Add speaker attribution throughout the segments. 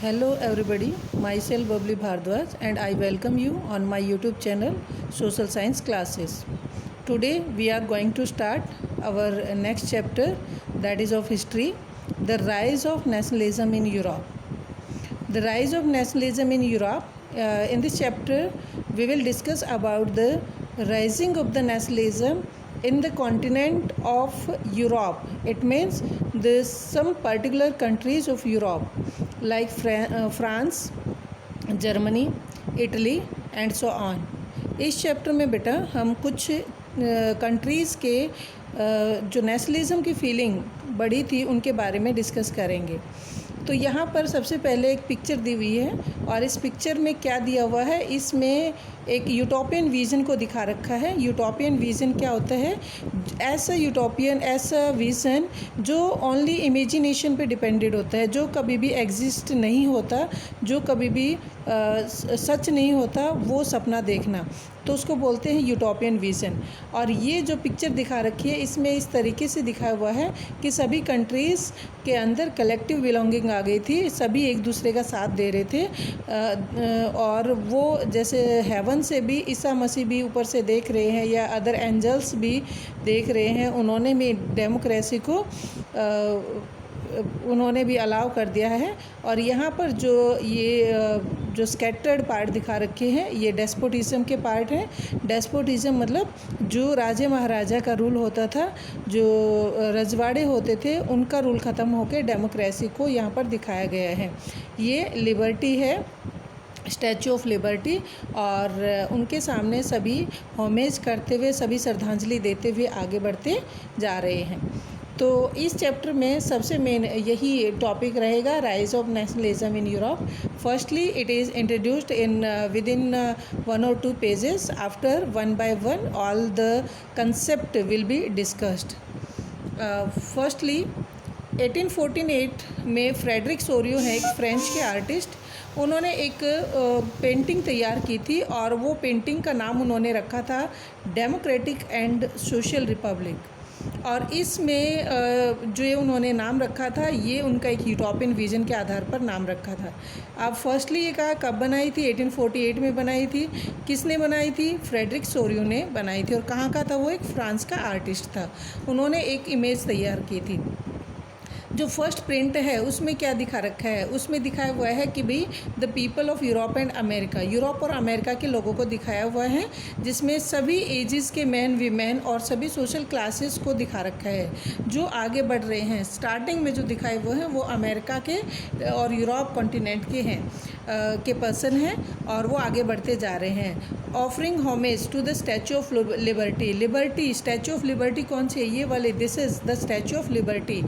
Speaker 1: Hello everybody, myself Babli Bhardwaj and I welcome you on my YouTube channel Social Science Classes. Today we are going to start our next chapter, that is of history, the rise of nationalism in Europe. The rise of nationalism in Europe. In this chapter we will discuss about the rising of the nationalism in the continent of Europe. It means some particular countries of Europe like France, Germany, Italy and so on. इस chapter में बेटा हम कुछ countries के जो nationalism की feeling बढ़ी थी उनके बारे में डिस्कस करेंगे. तो यहाँ पर सबसे पहले एक पिक्चर दी हुई है और इस पिक्चर में क्या दिया हुआ है, इसमें एक यूटोपियन विज़न को दिखा रखा है. यूटोपियन विज़न क्या होता है? ऐसा विज़न जो ओनली इमेजिनेशन पे डिपेंडेड होता है, जो कभी भी एग्जिस्ट नहीं होता, जो कभी भी सच नहीं होता, वो सपना देखना, तो उसको बोलते हैं यूटोपियन विज़न. और ये जो पिक्चर दिखा रखी है इसमें इस तरीके से दिखाया हुआ है कि सभी कंट्रीज़ के अंदर कलेक्टिव बिलोंगिंग आ गई थी, सभी एक दूसरे का साथ दे रहे थे. और वो जैसे हेवन से भी ईसा मसीह भी ऊपर से देख रहे हैं या अदर एंजल्स भी देख रहे हैं, उन्होंने भी डेमोक्रेसी को उन्होंने भी अलाउ कर दिया है. और यहाँ पर जो स्कैटर्ड पार्ट दिखा रखे हैं ये डेस्पोटिज़म के पार्ट हैं. डेस्पोटिज़म मतलब जो राजे महाराजा का रूल होता था, जो रजवाड़े होते थे, उनका रूल ख़त्म होकर डेमोक्रेसी को यहाँ पर दिखाया गया है. ये लिबर्टी है, स्टैचू ऑफ लिबर्टी, और उनके सामने सभी होमेज करते हुए, सभी श्रद्धांजलि देते हुए आगे बढ़ते जा रहे हैं. तो इस चैप्टर में सबसे मेन यही टॉपिक रहेगा, rise of nationalism in Europe. Firstly it is introduced in with in 1 or 2 pages. After one by one all the concept will be discussed. Firstly 1848 में फ्रेडरिक सोरियो है, एक फ्रेंच के artist. उन्होंने एक painting तैयार की थी और वो पेंटिंग का नाम उन्होंने रखा था डेमोक्रेटिक एंड सोशल रिपब्लिक. और इसमें जो ये उन्होंने नाम रखा था, ये उनका एक यूटोपियन विज़न के आधार पर नाम रखा था. अब फर्स्टली ये कहा कब बनाई थी? 1848 में बनाई थी. किसने बनाई थी? फ्रेडरिक सोरियो ने बनाई थी. और कहाँ का था वो? एक फ्रांस का आर्टिस्ट था. उन्होंने एक इमेज तैयार की थी. जो फर्स्ट प्रिंट है उसमें क्या दिखा रखा है? उसमें दिखाया हुआ है कि भाई the people of Europe and America, Europe और अमेरिका के लोगों को दिखाया हुआ है, जिसमें सभी एजेस के मैन वीमेन और सभी सोशल क्लासेस को दिखा रखा है जो आगे बढ़ रहे हैं. स्टार्टिंग में जो दिखाए हुए हैं वो अमेरिका के और यूरोप कॉन्टिनेंट के हैं के पर्सन हैं और वो आगे बढ़ते जा रहे हैं. Offering homage to the Statue of Liberty. Liberty, Statue of Liberty कौन सी है? ये वाले, this is the Statue of Liberty.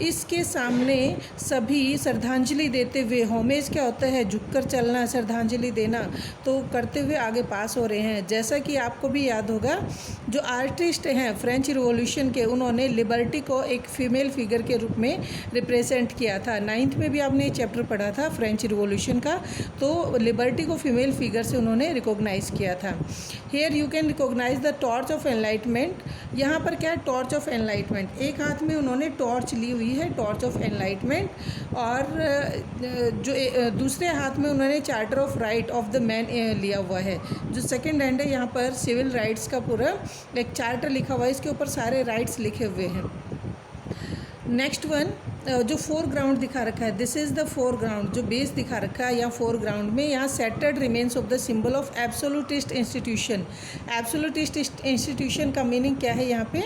Speaker 1: इसके सामने सभी श्रद्धांजलि देते हुए, होमेज क्या होता है? झुककर चलना, श्रद्धांजलि देना, तो करते हुए आगे पास हो रहे हैं. जैसा कि आपको भी याद होगा, जो आर्टिस्ट हैं फ्रेंच रिवॉल्यूशन के, उन्होंने लिबर्टी को एक फीमेल फिगर के रूप में रिप्रेजेंट किया था. 9th में भी आपने चैप्टर पढ़ा था फ्रेंच रिवॉल्यूशन का, तो लिबर्टी को फीमेल फिगर से उन्होंने रिकॉग्नाइज़ किया था. Here you can recognise the torch of enlightenment. यहाँ पर क्या है? Torch of enlightenment. एक हाथ में उन्होंने टॉर्च ली हुई है, टॉर्च ऑफ एनलाइटमेंट, और जो दूसरे हाथ में उन्होंने charter of right of the man लिया हुआ है. जो सेकंड हैंड है, यहाँ पर सिविल राइट्स का पूरा एक चार्टर लिखा हुआ है, इसके ऊपर सारे राइट्स लिखे हुए हैं. नेक्स्ट वन, जो फोरग्राउंड दिखा रखा है, दिस इज़ द फोरग्राउंड. जो बेस दिखा रखा है या फोरग्राउंड में, यहाँ centred remains of the symbol of absolutist institution. Absolutist institution का मीनिंग क्या है यहाँ पे?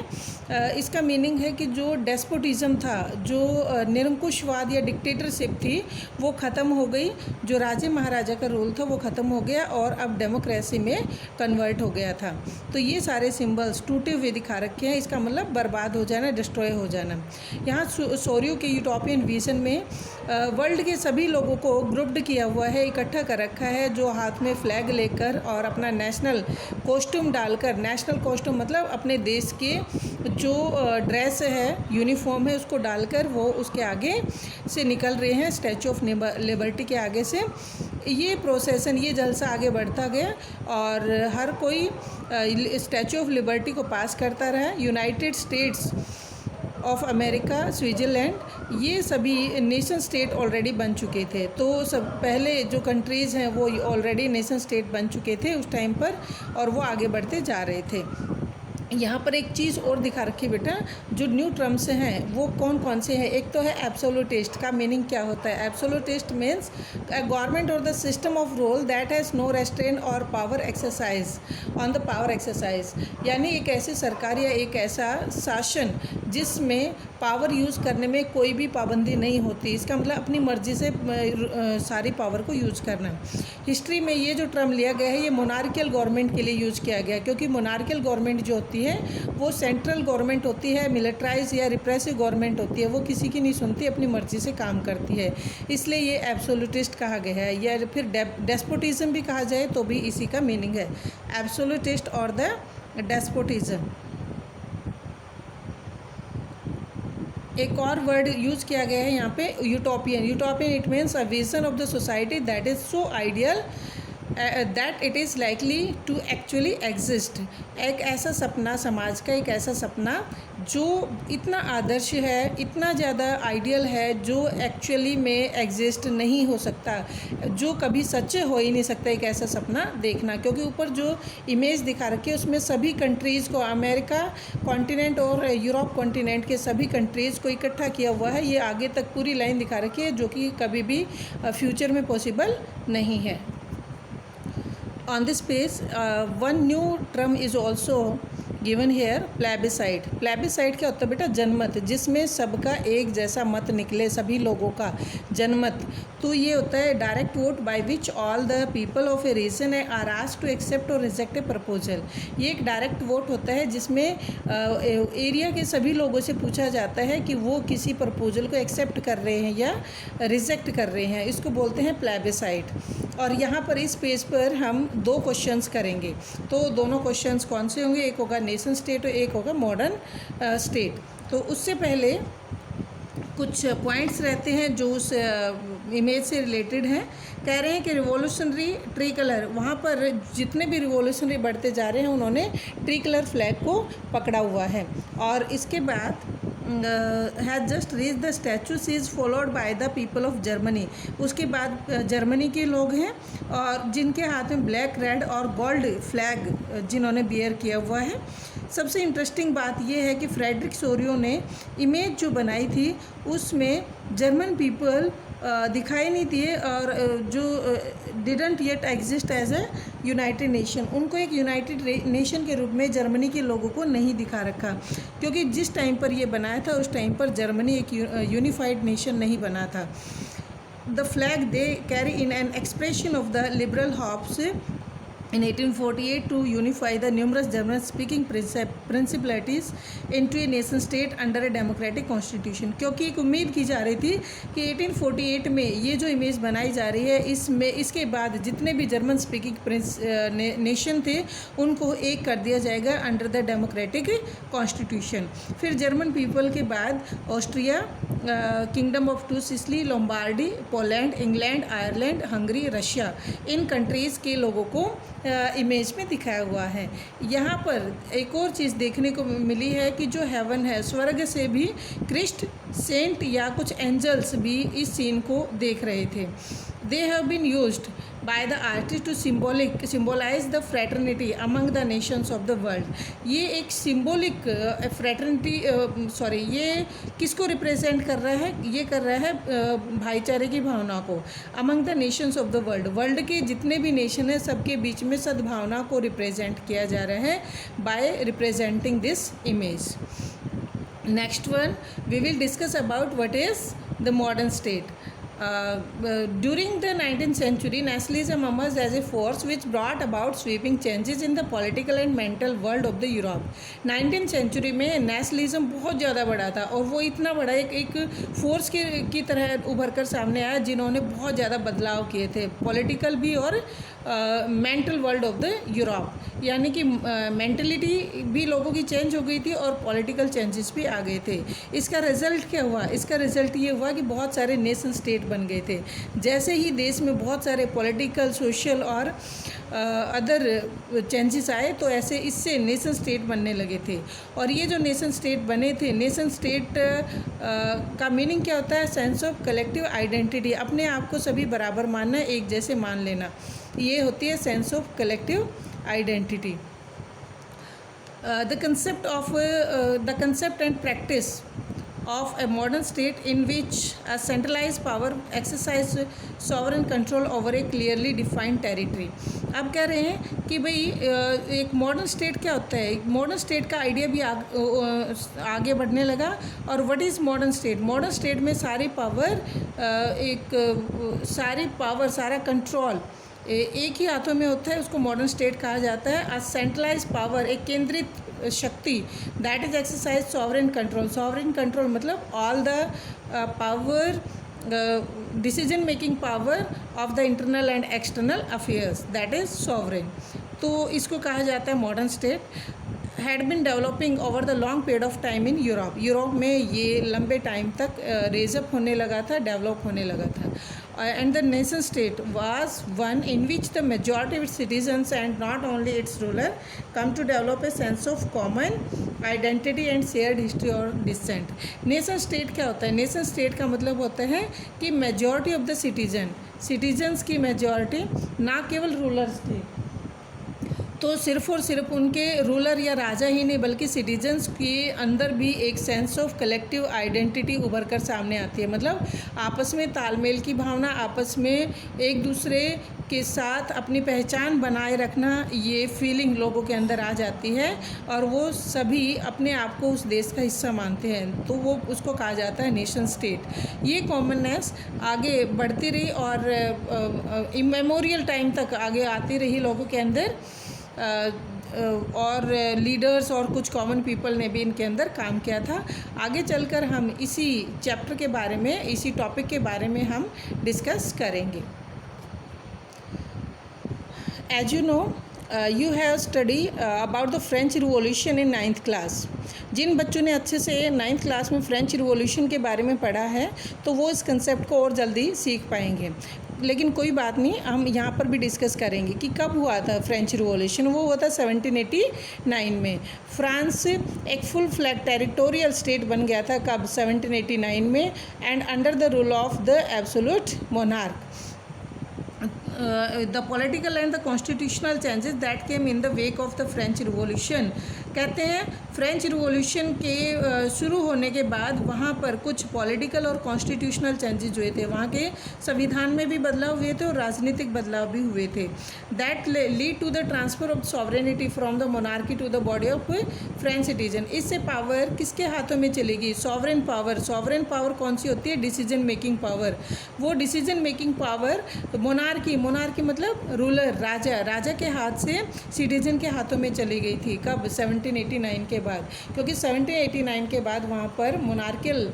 Speaker 1: इसका मीनिंग है कि जो डेस्पोटिज़म था, जो निरंकुशवाद या डिक्टेटरशिप थी, वो ख़त्म हो गई. जो राजे महाराजा का रूल था वो ख़त्म हो गया और अब डेमोक्रेसी में कन्वर्ट हो गया था. तो ये सारे सिम्बल्स टूटे हुए दिखा रखे हैं. इसका मतलब बर्बाद हो जाना, डिस्ट्रॉय हो जाना. यहाँ सोरियो के यूटोपियन विज़न में वर्ल्ड के सभी लोगों को ग्रुप्ड किया हुआ है, इकट्ठा कर रखा है, जो हाथ में फ्लैग लेकर और अपना नेशनल कॉस्ट्यूम डालकर, नेशनल कॉस्ट्यूम मतलब अपने देश के जो ड्रेस है, यूनिफॉर्म है, उसको डालकर वो उसके आगे से निकल रहे हैं, स्टैचू ऑफ लिबर्टी के आगे से. ये प्रोसेसन, ये जलसा आगे बढ़ता गया और हर कोई स्टैचू ऑफ लिबर्टी को पास करता रहा. United states of America, Switzerland, ये सभी नेशन स्टेट ऑलरेडी बन चुके थे। तो सब पहले जो कंट्रीज़ हैं वो ऑलरेडी नेशन स्टेट बन चुके थे उस टाइम पर, और वो आगे बढ़ते जा रहे थे। यहाँ पर एक चीज़ और दिखा रखी बेटा, जो न्यू टर्म्स हैं वो कौन कौन से हैं। एक तो है एब्सोल्यूटिस्ट, का मीनिंग क्या होता है। एब्सोल्यूटिस्ट मीन्स अ गवर्नमेंट और the system of rule that has no restraint और power exercise on the power exercise, यानी एक ऐसी सरकार या एक ऐसा शासन जिसमें पावर यूज़ करने में कोई भी पाबंदी नहीं होती। इसका मतलब अपनी मर्जी से सारी पावर को यूज़ करना। हिस्ट्री में ये जो टर्म लिया गया है ये मोनार्कियल गवर्नमेंट के लिए यूज़ किया गया, क्योंकि मोनार्कियल गवर्नमेंट जो होती है वो सेंट्रल गवर्नमेंट होती है, मिलिट्राइज या रिप्रेसिव गवर्नमेंट होती है, वो किसी की नहीं सुनती, अपनी मर्जी से काम करती है, इसलिए ये एब्सोल्यूटिस्ट कहा गया है। या फिर डेस्पोटिज्म भी कहा जाए तो भी इसी का मीनिंग है, एब्सोल्यूटिस्ट और द डेस्पोटिज्म। एक और वर्ड यूज़ किया गया है यहाँ पे, utopian. Utopian it means a vision of the society that is so ideal that it is likely to actually exist. एक ऐसा सपना, समाज का एक ऐसा सपना जो इतना आदर्श है, इतना ज़्यादा आइडियल है, जो एक्चुअली में एग्जिस्ट नहीं हो सकता, जो कभी सच हो ही नहीं सकता एक ऐसा सपना देखना। क्योंकि ऊपर जो इमेज दिखा रखी है उसमें सभी कंट्रीज़ को, अमेरिका कॉन्टिनेंट और यूरोप कॉन्टिनेंट के सभी कंट्रीज़ को इकट्ठा किया हुआ है। ये आगे तक पूरी लाइन दिखा रखी है, जो कि कभी भी फ्यूचर में पॉसिबल नहीं है। On this page, one new term is also given here, plebiscite। Plebiscite क्या होता है बेटा? जनमत, जिसमें सबका एक जैसा मत निकले, सभी लोगों का जनमत। तो ये होता है direct vote by which all the people of a region are asked to accept और रिजेक्ट ए प्रपोजल। ये एक डायरेक्ट वोट होता है जिसमें एरिया के सभी लोगों से पूछा जाता है कि वो किसी प्रपोजल को एक्सेप्ट कर रहे हैं या रिजेक्ट कर रहे हैं, इसको बोलते हैं प्लेबिसाइट। और यहाँ पर इस पेज पर हम 2 क्वेश्चंस करेंगे। तो दोनों क्वेश्चंस कौन से होंगे? एक होगा नेशन स्टेट और एक होगा मॉडर्न स्टेट। तो उससे पहले कुछ पॉइंट्स रहते हैं जो उस इमेज से रिलेटेड हैं। कह रहे हैं कि रिवॉल्यूशनरी ट्री कलर, वहाँ पर जितने भी रिवॉल्यूशनरी बढ़ते जा रहे हैं उन्होंने ट्री कलर फ्लैग को पकड़ा हुआ है। और इसके बाद has just reach the statue is followed by the people of Germany. उसके बाद जर्मनी के लोग हैं और जिनके हाथ में ब्लैक, रेड और गोल्ड फ्लैग जिन्होंने बियर किया हुआ है। सबसे इंटरेस्टिंग बात यह है कि फ्रेडरिक सोरियो ने इमेज जो बनाई थी उसमें जर्मन पीपल दिखाई नहीं दिए, और जो didn't yet exist as a United Nation, उनको एक यूनाइटेड नेशन के रूप में जर्मनी के लोगों को नहीं दिखा रखा, क्योंकि जिस टाइम पर ये बनाया था उस टाइम पर जर्मनी एक यूनिफाइड नेशन नहीं बना था। The flag they carry in an expression of the liberal hops in 1848 to unify the numerous German speaking principalities into a nation state under a democratic constitution। क्योंकि एक उम्मीद की जा रही थी कि 1848 में ये जो इमेज बनाई जा रही है इसमें इसके बाद जितने भी जर्मन स्पीकिंग नेशन थे उनको एक कर दिया जाएगा अंडर द डेमोक्रेटिक कॉन्स्टिट्यूशन। फिर जर्मन पीपल के बाद Austria, kingdom of two Sicily, Lombardy, Poland, England, Ireland, Hungary, Russia, in countries के लोगों को इमेज में दिखाया हुआ है। यहाँ पर एक और चीज़ देखने को मिली है कि जो हेवन है, स्वर्ग से भी क्रिस्ट, सेंट या कुछ एंजल्स भी इस सीन को देख रहे थे। They have been used by the artist to symbolise the fraternity among the nations of the world. ये एक सिम्बोलिक फ्रेटर्निटी ये किसको रिप्रेजेंट कर रहा है? ये कर रहा है भाईचारे की भावना को, among the nations of the world. World के जितने भी नेशन हैं सबके बीच में सद्भावना को रिप्रेजेंट किया जा रहा है by representing this image. Next one we will discuss about what is the modern state. During the 19th century, nationalism emerged as a force which brought about sweeping changes in the political and mental world of the Europe। 19th century में nationalism बहुत ज़्यादा बड़ा था और वो इतना बड़ा एक फोर्स की तरह उभर कर सामने आया जिन्होंने बहुत ज़्यादा बदलाव किए थे, पॉलिटिकल भी और mental world of the Europe. यानी कि मेंटलिटी भी लोगों की चेंज हो गई थी और पॉलिटिकल चेंजेस भी आ गए थे। इसका रिज़ल्ट क्या हुआ? इसका रिज़ल्ट ये हुआ कि बहुत सारे नेशन स्टेट बन गए थे। जैसे ही देश में बहुत सारे पॉलिटिकल, सोशल और अदर चेंजेस आए, तो ऐसे इससे नेशन स्टेट बनने लगे थे। और ये जो नेशन स्टेट बने थे, नेशन स्टेट का मीनिंग क्या होता है? सेंस ऑफ कलेक्टिव आइडेंटिटी, अपने आप को सभी बराबर मानना, एक जैसे मान लेना, ये होती है sense of collective identity. The concept and practice of a modern state in which a centralized power exercise sovereign control over a clearly defined territory। अब कह रहे हैं कि भाई एक मॉडर्न स्टेट क्या होता है? एक मॉडर्न स्टेट का आइडिया भी आगे बढ़ने लगा। और what is modern state? Modern state में सारी पावर सारा कंट्रोल एक ही हाथों में होता है, उसको मॉडर्न स्टेट कहा जाता है। अ सेंट्रलाइज पावर, एक केंद्रित शक्ति, that is exercise sovereign control. Sovereign control मतलब all the power, decision making power of the internal and external affairs, that is sovereign. तो इसको कहा जाता है modern state. Had been developing over the long period of time in Europe. Europe में ये लंबे time तक रेजअप होने लगा था, डेवलप होने लगा था। And the nation state was one in which the majority of its citizens and not only its ruler come to develop a sense of common identity and shared history or descent। Nation state क्या होता है? Nation state का मतलब होता है कि majority of the citizens की majority, ना केवल रूलर्स की, तो सिर्फ और सिर्फ उनके रूलर या राजा ही नहीं, बल्कि सिटीजन्स के अंदर भी एक सेंस ऑफ कलेक्टिव आइडेंटिटी उभर कर सामने आती है। मतलब आपस में तालमेल की भावना, आपस में एक दूसरे के साथ अपनी पहचान बनाए रखना, ये फीलिंग लोगों के अंदर आ जाती है और वो सभी अपने आप को उस देश का हिस्सा मानते हैं, तो वो उसको कहा जाता है नेशन स्टेट। ये कॉमननेस आगे बढ़ती रही और इमेमोरियल टाइम तक आगे आती रही लोगों के अंदर, और लीडर्स और कुछ कॉमन पीपल ने भी इनके अंदर काम किया था। आगे चलकर हम इसी चैप्टर के बारे में, इसी टॉपिक के बारे में हम डिस्कस करेंगे। As you know, you have study about the French revolution in 9th class. जिन बच्चों ने अच्छे से 9th क्लास में फ्रेंच रिवॉल्यूशन के बारे में पढ़ा है, तो वो इस कंसेप्ट को और जल्दी सीख पाएंगे। लेकिन कोई बात नहीं, हम यहाँ पर भी डिस्कस करेंगे कि कब हुआ था फ्रेंच रिवॉल्यूशन। वो हुआ था 1789 में। फ्रांस एक फुल फ्लैग टेरिटोरियल स्टेट बन गया था। कब? 1789 में, and under the rule of the absolute monarch. The political and the constitutional changes that came in the wake of the French revolution. कहते हैं फ्रेंच रिवॉल्यूशन के शुरू होने के बाद वहाँ पर कुछ पॉलिटिकल और कॉन्स्टिट्यूशनल चेंजेस हुए थे। वहाँ के संविधान में भी बदलाव हुए थे और राजनीतिक बदलाव भी हुए थे। That lead to the transfer of sovereignty from the monarchy to the body of French citizen. इससे पावर किसके हाथों में चलेगी? Sovereign power. सॉवरेन पावर कौन सी होती है? Decision making power. वो डिसीजन मेकिंग पावर मोनार्की मतलब रूलर, राजा के हाथ से सिटीजन के हाथों में चली गई थी। कब? 1789 के बाद, क्योंकि 1789 के बाद वहाँ पर मोनार्कियल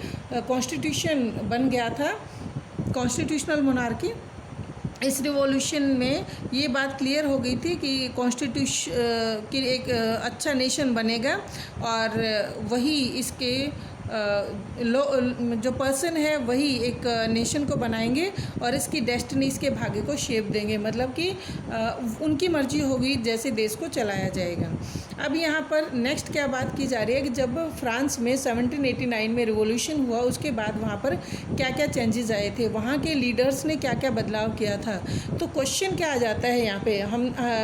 Speaker 1: कॉन्स्टिट्यूशन बन गया था, कॉन्स्टिट्यूशनल मोनार्की। इस रिवॉल्यूशन में ये बात क्लियर हो गई थी कि कॉन्स्टिट्यूशन की एक अच्छा नेशन बनेगा और वही इसके जो पर्सन है वही एक नेशन को बनाएंगे और इसकी डेस्टिनी, इसके भाग्य को शेप देंगे। मतलब कि उनकी मर्जी होगी जैसे देश को चलाया जाएगा। अब यहाँ पर नेक्स्ट क्या बात की जा रही है कि जब फ्रांस में 1789 में रिवॉल्यूशन हुआ, उसके बाद वहाँ पर क्या क्या चेंजेस आए थे, वहाँ के लीडर्स ने क्या क्या बदलाव किया था। तो क्वेश्चन क्या आ जाता है यहाँ पे, हम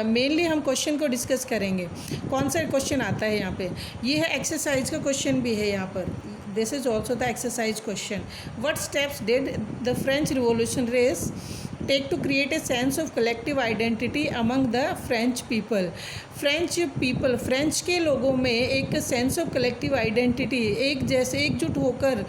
Speaker 1: मेनली हम क्वेश्चन को डिस्कस करेंगे। कौन सा क्वेश्चन आता है यहाँ पे? ये है एक्सरसाइज का क्वेश्चन भी है यहाँ पर। This is also the exercise question. What steps did the French Revolution take to create a sense of collective identity among the French people? French के लोगों में एक सेंस ऑफ कलेक्टिव आइडेंटिटी, एक जैसे एकजुट होकर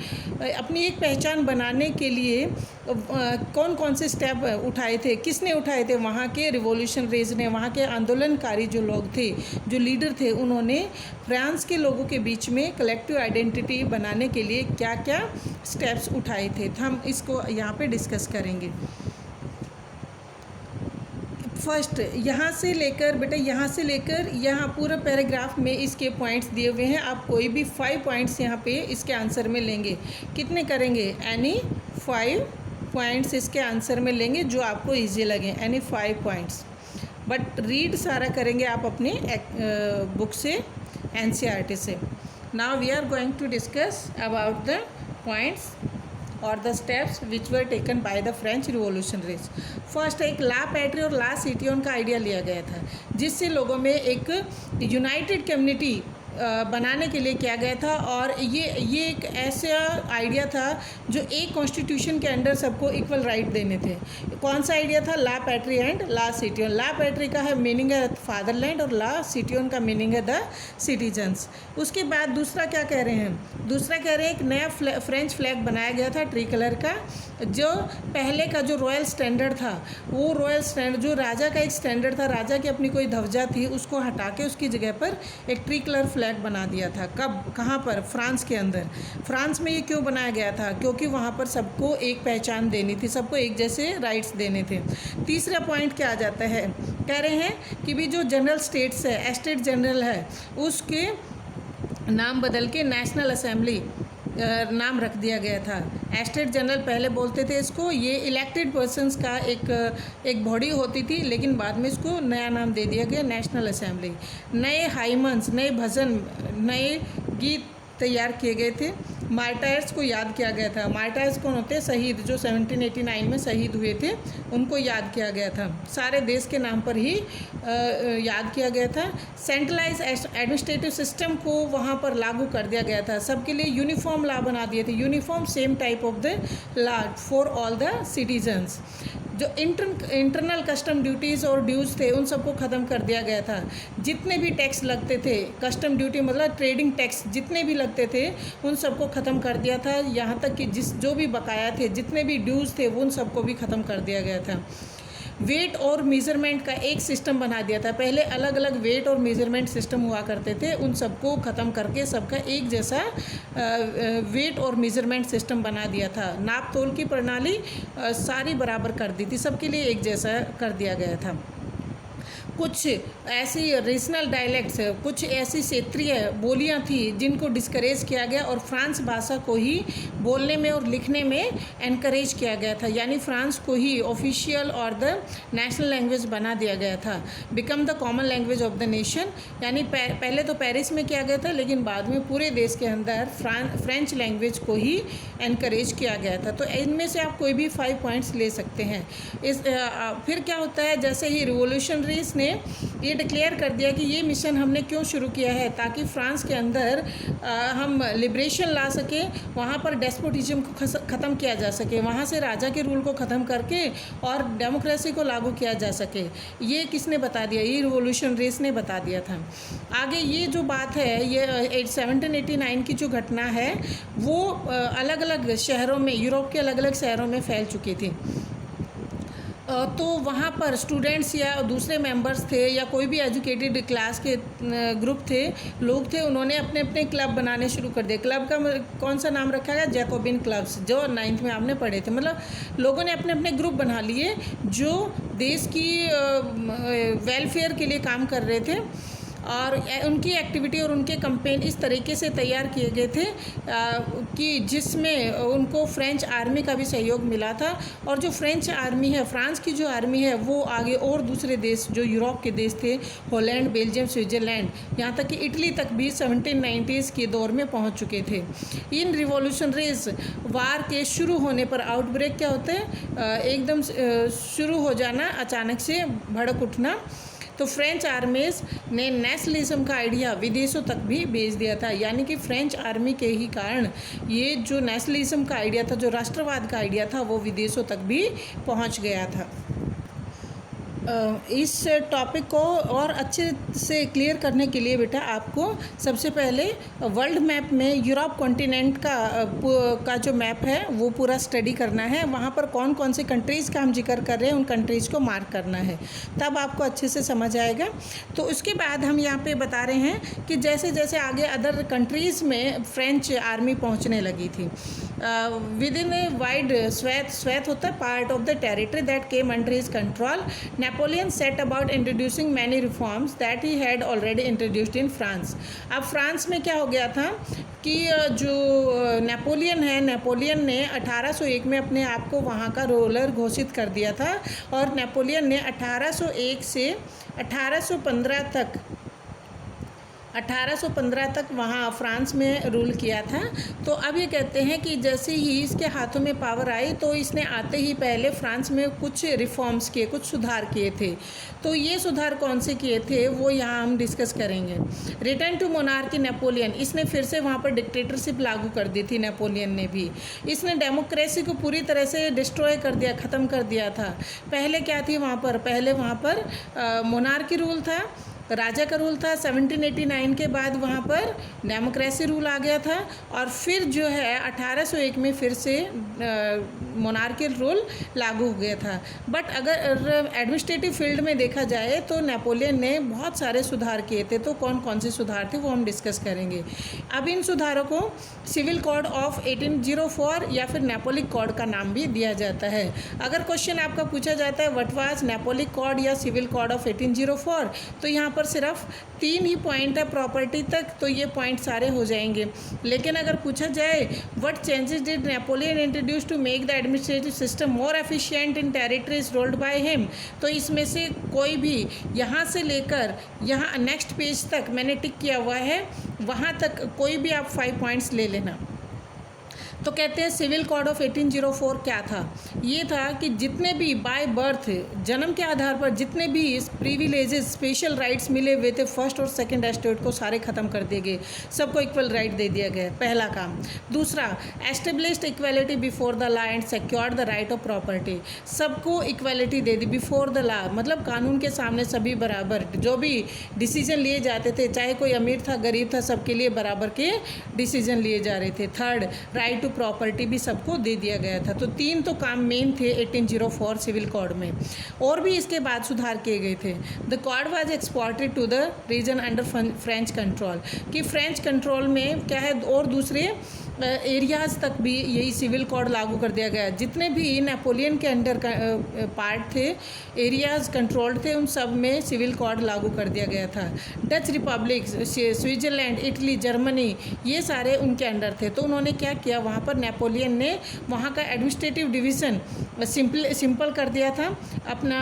Speaker 1: अपनी एक पहचान बनाने के लिए कौन कौन से स्टेप उठाए थे, किसने उठाए थे? वहाँ के रिवॉल्यूशनरीज ने, वहाँ के आंदोलनकारी जो लोग थे, जो लीडर थे, उन्होंने फ्रांस के लोगों के बीच में कलेक्टिव आइडेंटिटी बनाने के लिए क्या क्या स्टेप्स उठाए थे। तो हम इसको यहाँ पे डिस्कस करेंगे। फर्स्ट, यहाँ से लेकर बेटा, यहाँ से लेकर यहाँ पूरा पैराग्राफ में इसके पॉइंट्स दिए हुए हैं। आप कोई भी 5 पॉइंट्स यहाँ पे इसके आंसर में लेंगे। कितने करेंगे? एनी 5 पॉइंट्स इसके आंसर में लेंगे जो आपको ईजी लगे, यानी 5 पॉइंट्स। बट रीड सारा करेंगे आप अपनी बुक से, NCERT से। Now we are going to discuss about the points और the steps which were taken by the French revolutionaries. First एक ला पैट्री और ला सिटियोन का आइडिया लिया गया था, जिससे लोगों में एक यूनाइटेड कम्युनिटी बनाने के लिए किया गया था। और ये एक ऐसा आइडिया था जो एक कॉन्स्टिट्यूशन के अंडर सबको इक्वल राइट देने थे। कौन सा आइडिया था? ला पैट्री एंड ला सिटियोन। ला पैट्री का है मीनिंग है फादरलैंड और ला सिटियोन का मीनिंग है द सिटीजन्स। उसके बाद दूसरा क्या कह रहे हैं? दूसरा कह रहे हैं एक नया फ्रेंच फ्लैग बनाया गया था ट्री कलर का, जो पहले का जो रॉयल स्टैंडर्ड था, वो रॉयल स्टैंडर्ड जो राजा का एक स्टैंडर्ड था, राजा की अपनी कोई ध्वजा थी, उसको हटा के उसकी जगह पर एक ट्री कलर फ्लैग बना दिया था। कब? कहाँ पर? फ्रांस के अंदर। फ्रांस में ये क्यों बनाया गया था? क्योंकि वहाँ पर सबको एक पहचान देनी थी, सबको एक जैसे राइट्स देने थे। तीसरा पॉइंट क्या आ जाता है? कह रहे हैं कि भी जो जनरल स्टेट्स है, एस्टेट जनरल है, उसके नाम बदल के नेशनल असेंबली नाम रख दिया गया था। एस्टेट जनरल पहले बोलते थे इसको, ये इलेक्टेड पर्सन्स का एक बॉडी होती थी, लेकिन बाद में इसको नया नाम दे दिया गया नेशनल असेंबली। नए हाइमन्स, नए भजन, नए गीत तैयार किए गए थे। मार्टायर्स को याद किया गया था। मार्टायर्स कौन होते हैं? शहीद, जो 1789 में शहीद हुए थे, उनको याद किया गया था। सारे देश के नाम पर ही याद किया गया था। सेंट्रलाइज एडमिनिस्ट्रेटिव सिस्टम को वहाँ पर लागू कर दिया गया था। सबके लिए यूनिफॉर्म लॉ बना दिए थे, uniform same type of the law for all the citizens. जो इंटरनल कस्टम ड्यूटीज़ और ड्यूज़ थे, उन सबको ख़त्म कर दिया गया था। जितने भी टैक्स लगते थे, कस्टम ड्यूटी मतलब ट्रेडिंग टैक्स जितने भी लगते थे, उन सबको ख़त्म कर दिया था। यहाँ तक कि जो भी बकाया थे, जितने भी ड्यूज़ थे, उन सबको भी ख़त्म कर दिया गया था। वेट और मेज़रमेंट का एक सिस्टम बना दिया था। पहले अलग अलग वेट और मेज़रमेंट सिस्टम हुआ करते थे, उन सबको ख़त्म करके सबका एक जैसा वेट और मेज़रमेंट सिस्टम बना दिया था। नाप तोल की प्रणाली सारी बराबर कर दी थी, सबके लिए एक जैसा कर दिया गया था। कुछ ऐसी रीजनल डायलेक्ट्स, कुछ ऐसी क्षेत्रीय बोलियां थी जिनको डिस्करेज किया गया और फ्रांस भाषा को ही बोलने में और लिखने में एनकरेज किया गया था। यानी फ्रांस को ही ऑफिशियल और द नेशनल लैंग्वेज बना दिया गया था। Become the common language of the nation. यानी पहले तो पेरिस में किया गया था, लेकिन बाद में पूरे देश के अंदर फ्रेंच लैंग्वेज को ही एनकरेज किया गया था। तो इनमें से आप कोई भी 5 पॉइंट्स ले सकते हैं। फिर क्या होता है, जैसे ही रिवॉल्यूशनरीज ने ये डिक्लेयर कर दिया कि ये मिशन हमने क्यों शुरू किया है, ताकि फ्रांस के अंदर हम लिबरेशन ला सके, वहाँ पर डेस्पोटिज्म को ख़त्म किया जा सके, वहाँ से राजा के रूल को ख़त्म करके और डेमोक्रेसी को लागू किया जा सके। ये किसने बता दिया? ये रिवॉल्यूशनरीज ने बता दिया था। आगे ये जो बात है, ये 1789 की जो घटना है, वो अलग अलग शहरों में, यूरोप के अलग अलग शहरों में फैल चुकी थी। तो वहाँ पर स्टूडेंट्स या दूसरे मेंबर्स थे या कोई भी एजुकेटेड क्लास के ग्रुप थे, लोग थे, उन्होंने अपने अपने क्लब बनाने शुरू कर दिए। क्लब का कौन सा नाम रखा गया? जैकोबिन क्लब्स, जो 9th में आपने पढ़े थे। मतलब लोगों ने अपने अपने ग्रुप बना लिए जो देश की वेलफेयर के लिए काम कर रहे थे, और उनकी एक्टिविटी और उनके कैंपेन इस तरीके से तैयार किए गए थे कि जिसमें उनको फ्रेंच आर्मी का भी सहयोग मिला था। और जो फ्रेंच आर्मी है, फ्रांस की जो आर्मी है, वो आगे और दूसरे देश जो यूरोप के देश थे, हॉलैंड, बेल्जियम, स्विट्ज़रलैंड, यहाँ तक कि इटली तक भी 1790s के दौर में पहुँच चुके थे। इन रिवॉल्यूशनरीज वार के शुरू होने पर आउटब्रेक क्या होता है? एकदम शुरू हो जाना, अचानक से भड़क उठना। तो फ्रेंच आर्मीज़ ने नेशनलिज्म का आइडिया विदेशों तक भी भेज दिया था। यानी कि फ्रेंच आर्मी के ही कारण ये जो नेशनलिज्म का आइडिया था, जो राष्ट्रवाद का आइडिया था, वो विदेशों तक भी पहुंच गया था। इस टॉपिक को और अच्छे से क्लियर करने के लिए बेटा आपको सबसे पहले वर्ल्ड मैप में यूरोप कॉन्टिनेंट का जो मैप है वो पूरा स्टडी करना है। वहाँ पर कौन कौन से कंट्रीज़ का हम जिक्र कर रहे हैं, उन कंट्रीज़ को मार्क करना है, तब आपको अच्छे से समझ आएगा। तो उसके बाद हम यहाँ पे बता रहे हैं कि जैसे जैसे आगे अदर कंट्रीज़ में फ्रेंच आर्मी पहुँचने लगी थी, विद इन ए वाइड स्वैथ होता है part of the territory that came under his control, Napoleon set about introducing many reforms that he had already introduced in France. अब फ्रांस में क्या हो गया था कि जो नेपोलियन है, नेपोलियन ने 1801 में अपने आप को वहाँ का रूलर घोषित कर दिया था और नेपोलियन ने 1801 से 1815 तक वहाँ फ्रांस में रूल किया था। तो अब ये कहते हैं कि जैसे ही इसके हाथों में पावर आई तो इसने आते ही पहले फ्रांस में कुछ रिफॉर्म्स किए, कुछ सुधार किए थे। तो ये सुधार कौन से किए थे वो यहाँ हम डिस्कस करेंगे। रिटर्न टू मोनार्की नेपोलियन, इसने फिर से वहाँ पर डिक्टेटरशिप लागू कर दी थी नेपोलियन ने भी। इसने डेमोक्रेसी को पूरी तरह से डिस्ट्रॉय कर दिया, ख़त्म कर दिया था। पहले क्या थी वहाँ पर, पहले वहाँ पर मोनार्की रूल था, राजा का रूल था। 1789 के बाद वहाँ पर डेमोक्रेसी रूल आ गया था और फिर जो है 1801 में फिर से मोनार्कियल रूल लागू हो गया था। बट अगर एडमिनिस्ट्रेटिव फील्ड में देखा जाए तो नेपोलियन ने बहुत सारे सुधार किए थे। तो कौन कौन से सुधार थे वो हम डिस्कस करेंगे। अब इन सुधारों को सिविल कोड ऑफ 1804 या फिर नेपोलिक कोड का नाम भी दिया जाता है। अगर क्वेश्चन आपका पूछा जाता है व्हाट वाज नेपोलिक कोड या सिविल कोड ऑफ 1804, तो यहाँ पर सिर्फ 3 ही पॉइंट है प्रॉपर्टी तक, तो ये पॉइंट सारे हो जाएंगे। लेकिन अगर पूछा जाए what changes did Napoleon introduce to make the administrative system more efficient in territories ruled by him, तो इसमें से कोई भी यहाँ से लेकर यहाँ नेक्स्ट पेज तक मैंने टिक किया हुआ है, वहाँ तक कोई भी आप 5 पॉइंट्स ले लेना। तो कहते हैं सिविल कोड ऑफ 1804 क्या था। ये था कि जितने भी बाय बर्थ, जन्म के आधार पर जितने भी प्रिविलेजेस, स्पेशल राइट्स मिले हुए थे फर्स्ट और सेकंड एस्टेट को, सारे ख़त्म कर दिए गए। सबको इक्वल राइट दे दिया गया, पहला काम। दूसरा, established equality before the law and secured the right of property, सबको इक्वालिटी दे दी बिफोर द लॉ, मतलब कानून के सामने सभी बराबर। जो भी डिसीजन लिए जाते थे, चाहे कोई अमीर था गरीब था, सबके लिए बराबर के डिसीजन लिए जा रहे थे। थर्ड, राइट टू प्रॉपर्टी भी सबको दे दिया गया था। तो 3 तो काम मेन थे 1804 सिविल कोड में। और भी इसके बाद सुधार किए गए थे। The code was exported to the region under French control, कि फ्रेंच कंट्रोल में क्या है और दूसरे एरियाज़ तक भी यही सिविल कोड लागू कर दिया गया। जितने भी नेपोलियन के अंडर पार्ट थे, एरियाज़ कंट्रोल्ड थे, उन सब में सिविल कोड लागू कर दिया गया था। Dutch Republic, Switzerland, Italy, Germany, ये सारे उनके अंडर थे। तो उन्होंने क्या किया, वहाँ पर नेपोलियन ने वहाँ का एडमिनिस्ट्रेटिव डिवीज़न सिंपल कर दिया था। अपना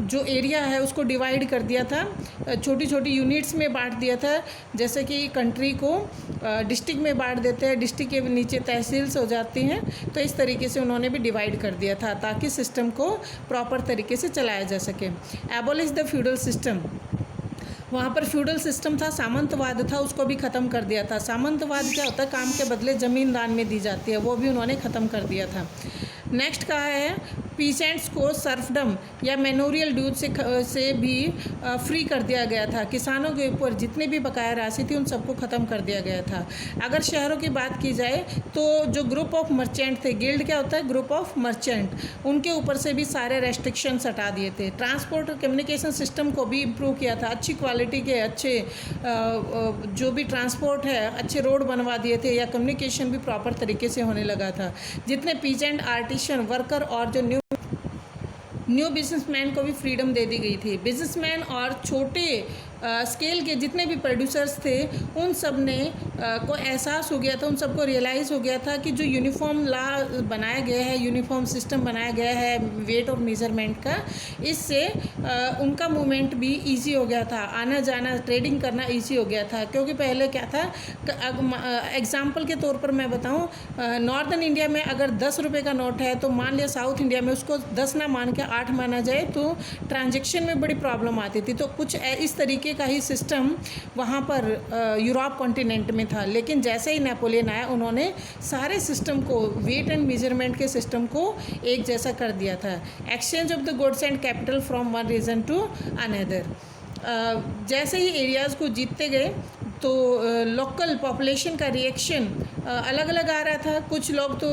Speaker 1: जो एरिया है उसको डिवाइड कर दिया था, छोटी छोटी यूनिट्स में बांट दिया था। जैसे कि कंट्री को डिस्ट्रिक्ट में बांट देते हैं, डिस्ट्रिक्ट के नीचे तहसील्स हो जाती हैं, तो इस तरीके से उन्होंने भी डिवाइड कर दिया था ताकि सिस्टम को प्रॉपर तरीके से चलाया जा सके। एबॉलिश द फ्यूडल सिस्टम, वहाँ पर फ्यूडल सिस्टम था, सामंतवाद था, उसको भी ख़त्म कर दिया था। सामंतवाद क्या होता है, काम के बदले ज़मीन दान में दी जाती है, वो भी उन्होंने ख़त्म कर दिया था। नेक्स्ट कहा है पीसेंट्स को सर्फडम या मैनोरियल ड्यूज से भी फ्री कर दिया गया था। किसानों के ऊपर जितनी भी बकाया राशि थी उन सबको ख़त्म कर दिया गया था। अगर शहरों की बात की जाए तो जो ग्रुप ऑफ मर्चेंट थे, गिल्ड क्या होता है, ग्रुप ऑफ मर्चेंट, उनके ऊपर से भी सारे रेस्ट्रिक्शंस हटा दिए थे। ट्रांसपोर्ट और कम्युनिकेशन सिस्टम को भी इम्प्रूव किया था, अच्छी क्वालिटी के अच्छे जो भी ट्रांसपोर्ट है, अच्छे रोड बनवा दिए थे, या कम्युनिकेशन भी प्रॉपर तरीके से होने लगा था। जितने पीजेंट, आर्टिशन, वर्कर और जो न्यू बिजनेसमैन को भी फ्रीडम दे दी गई थी। बिजनेसमैन और छोटे स्केल के जितने भी प्रोड्यूसर्स थे उन सब ने को एहसास हो गया था, उन सबको रियलाइज़ हो गया था कि जो यूनिफॉर्म लॉ बनाया गया है, यूनिफॉर्म सिस्टम बनाया गया है वेट और मेजरमेंट का, इससे उनका मूवमेंट भी इजी हो गया था, आना जाना, ट्रेडिंग करना इजी हो गया था। क्योंकि पहले क्या था, एग्जाम्पल के तौर पर मैं बताऊँ, नॉर्दर्न इंडिया में अगर 10 रुपये का नोट है तो मान लिया साउथ इंडिया में उसको 10 ना मान के 8 माना जाए तो ट्रांजेक्शन में बड़ी प्रॉब्लम आती थी। तो कुछ इस तरीके का ही सिस्टम वहाँ पर यूरोप कॉन्टिनेंट में था। लेकिन जैसे ही नेपोलियन आया उन्होंने सारे सिस्टम को, वेट एंड मेजरमेंट के सिस्टम को एक जैसा कर दिया था। Exchange of the goods and capital from one region to another, जैसे ही एरियाज़ को जीतते गए तो लोकल पॉपुलेशन का रिएक्शन अलग अलग आ रहा था। कुछ लोग तो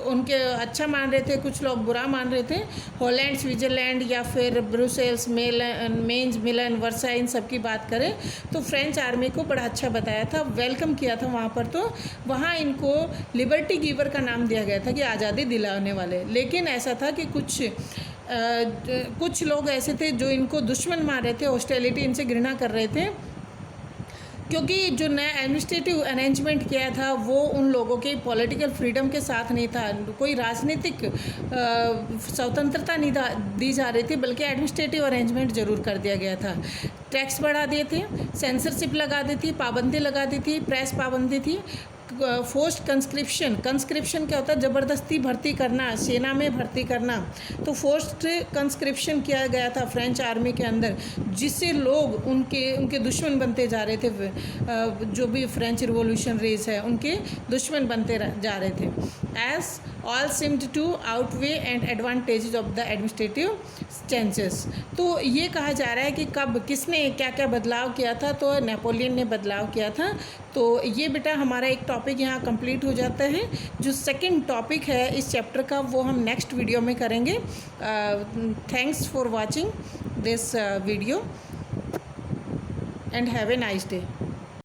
Speaker 1: उनके अच्छा मान रहे थे, कुछ लोग बुरा मान रहे थे। हॉलैंड, स्विट्ज़रलैंड या फिर ब्रुसेल्स, मेंज, मिलन, वर्सा, इन सब की बात करें तो फ्रेंच आर्मी को बड़ा अच्छा बताया था, वेलकम किया था वहाँ पर। तो वहाँ इनको लिबर्टी गिवर का नाम दिया गया था कि आज़ादी दिलाने वाले। लेकिन ऐसा था कि कुछ लोग ऐसे थे जो इनको दुश्मन मान रहे थे, हॉस्टिलिटी, इनसे घृणा कर रहे थे, क्योंकि जो नया एडमिनिस्ट्रेटिव अरेंजमेंट किया था वो उन लोगों के पॉलिटिकल फ्रीडम के साथ नहीं था। कोई राजनीतिक स्वतंत्रता नहीं दी जा रही थी, बल्कि एडमिनिस्ट्रेटिव अरेंजमेंट ज़रूर कर दिया गया था। टैक्स बढ़ा दिए थे, सेंसरशिप लगा दी थी, पाबंदी लगा दी थी, प्रेस पाबंदी थी। फोर्स्ड कंस्क्रिप्शन क्या होता है? ज़बरदस्ती भर्ती करना, सेना में भर्ती करना। तो फोर्स्ड कंस्क्रिप्शन किया गया था फ्रेंच आर्मी के अंदर, जिससे लोग उनके दुश्मन बनते जा रहे थे। जो भी फ्रेंच रिवॉल्यूशन रेस है उनके दुश्मन बनते जा रहे थे। As all seemed to outweigh and advantages of the administrative changes. तो ये कहा जा रहा है कि कब किसने क्या क्या बदलाव किया था, तो नेपोलियन ने बदलाव किया था। तो ये बेटा हमारा एक टॉपिक यहाँ कंप्लीट हो जाता है। जो सेकंड टॉपिक है इस चैप्टर का वो हम नेक्स्ट वीडियो में करेंगे। Thanks for watching this video and have a nice day.